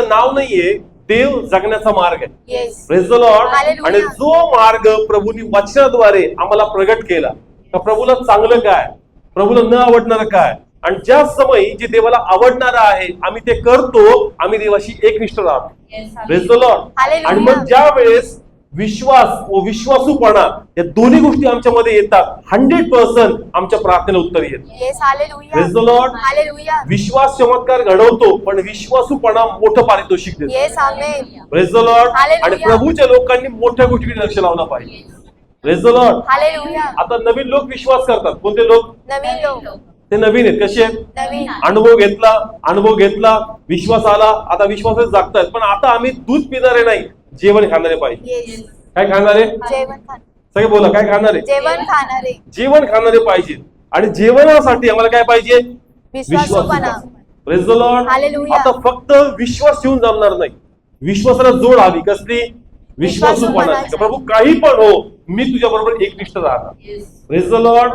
नाव नाहीये, देव जगण्याचा मार्ग आहे. Yes. Praise the lord. Hallelujah. आणि जो मार्ग प्रभूंनी वचनाद्वारे आम्हाला प्रगट केला, तर प्रभूला चांगलं काय, प्रभूला न आवडणारं काय, आणि ज्या समयी जे देवाला आवडणारं आहे आम्ही ते करतो, आम्ही देवाशी एकनिष्ठ राहतो. Praise the lord. Hallelujah. आणि मग ज्या वेळेस विश्वास व विश्वासूपणा या दोन्ही गोष्टी आमच्यामध्ये येतात, 100% आमच्या प्रार्थनेला उत्तर येतं. Yes. Hallelujah. Praise the lord. Hallelujah. विश्वास चमत्कार घडवतो, पण विश्वासूपणा मोठं पारितोषिक देतो. Yes. Amen. Praise the lord. Hallelujah. आणि प्रभूच्या लोकांनी मोठ्या गोष्टीकडे लक्ष लावलं पाहिजे. Praise the lord. हालेलुया. आता नवीन लोक विश्वास करतात. कोणते लोक? नवीन लोक. ते नवीन आहेत. कसे आहेत? नवीन. अनुभव घेतला, विश्वास आला, आता विश्वासच जागतायत. पण आता आम्ही दूध पिणारे नाही, जेवण खाणारे पाहिजे. येस. काय खाणारे? जेवण खाणारे. सगळे बोला, काय खाणारे? जेवण खाणारे. जेवण खाणारे पाहिजे. आणि जेवणासाठी आम्हाला काय पाहिजे? विश्वासूपणा. Praise the lord. हालेलुया. आता फक्त विश्वास ठेवून जमणार नाही, विश्वासाला जोड हवी. कसली? विश्वासूपणाची. प्रभू काही पण हो, मी तुझ्या बरोबर एकनिष्ठ राहणार. Praise the Lord.